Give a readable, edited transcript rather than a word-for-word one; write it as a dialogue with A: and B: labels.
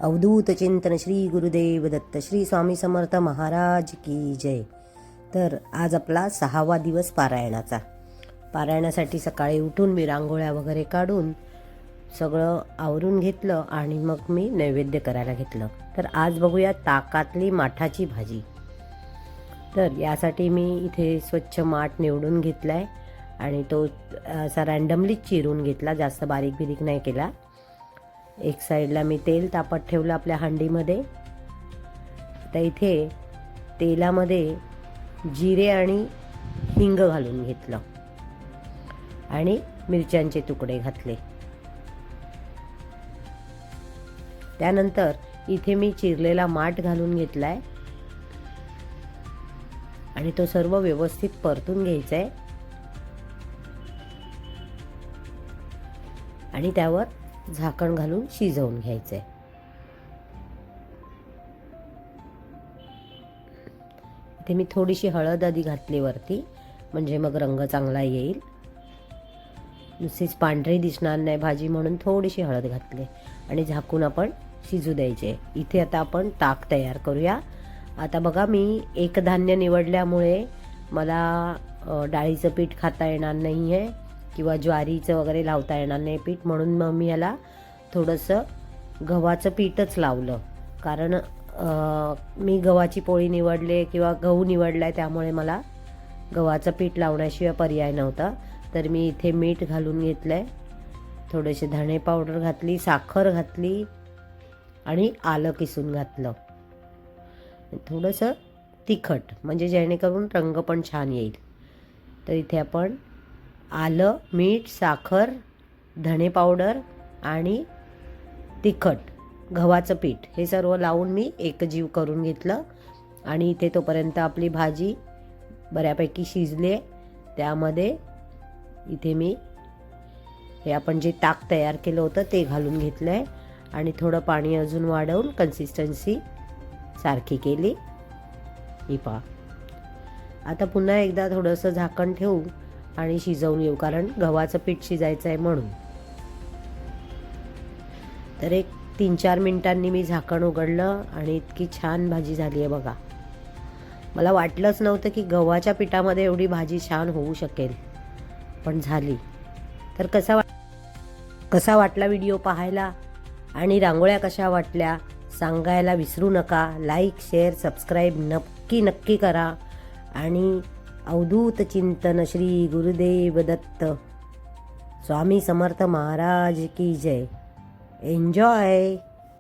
A: अवधूत चिंतन श्री गुरुदेव दत्त श्री स्वामी समर्थ महाराज की जय। तर आज आपला 6वा दिवस पारायणाचा। पारायणासाठी सकाळी उठून मी रांगोळ्या वगैरे काढून सगळं आवरून घेतलं आणि मग मी नैवेद्य करायला घेतलं। तर आज बघूया ताकातली माठाची भाजी। तर यासाठी मी इथे स्वच्छ माठ निवडून घेतलाय आणि तो असा रँडमली चिरून घेतला, जास्त बारीक बिरीक नाही केला। एक साईडला मी तेल तापत ठेवलं आपल्या हांडीमध्ये। आता इथे तेलामध्ये जिरे आणि हिंग घालून घेतलं आणि मिरच्यांचे तुकडे घातले। त्यानंतर इथे मी चिरलेला माठ घालून घेतलाय आणि तो सर्व व्यवस्थित परतून घ्यायचा आहे आणि त्यावर झाकण घालून शिजवून घ्यायचं आहे। इथे मी थोडीशी हळद आधी घातली वरती, म्हणजे मग रंग चांगला येईल। नुसतीच पांढरी दिसणार नाही भाजी म्हणून थोडीशी हळद घातली आणि झाकून आपण शिजू द्यायचे। इथे आता आपण ताक तयार करूया। आता बघा, मी एक धान्य निवडल्यामुळे मला डाळीचं पीठ खाता येणार नाही आहे किंवा ज्वारीचं वगैरे लावता येणार नाही पीठ, म्हणून मग मी याला थोडंसं गव्हाचं पीठच लावलं। कारण मी गव्हाची पोळी निवडले किंवा गहू निवडलाय, त्यामुळे मला गव्हाचं पीठ लावण्याशिवाय पर्याय नव्हता। तर मी इथे मीठ घालून घेतलंय, थोडेसे धणे पावडर घातली, साखर घातली आणि आलं किसून घातलं, थोडंसं तिखट, म्हणजे जेणेकरून रंग पण छान येईल। तर इथे आपण आलं, मीठ, साखर, धणे पावडर आणि तिखट, गव्हाचं पीठ हे सर्व लावून मी एकजीव करून घेतलं। आणि इथे तोपर्यंत आपली भाजी बऱ्यापैकी शिजली आहे। त्यामध्ये इथे मी हे आपण जे ताक तयार केलं होतं ते घालून घेतलं आहे आणि थोडं पाणी अजून वाढवून कन्सिस्टन्सी सारखी केली। ही पहा, आता पुन्हा एकदा थोडंसं झाकण ठेवू आणि शिजवून येऊ, कारण गव्हाचं पीठ शिजायचं आहे म्हणून। तर एक 3-4 मिनिटांनी मी झाकण उघडलं आणि इतकी छान भाजी झाली आहे बघा। मला वाटलंच नव्हतं की गव्हाच्या पिठामध्ये एवढी भाजी छान होऊ शकेल, पण झाली। तर कसा वाटला व्हिडिओ पाहायला आणि रांगोळ्या कशा वाटल्या सांगायला विसरू नका। लाईक, शेअर, सबस्क्राईब नक्की करा आणि अवधूत चिंतन श्री गुरुदेव दत्त स्वामी समर्थ महाराज की जय। एन्जॉय।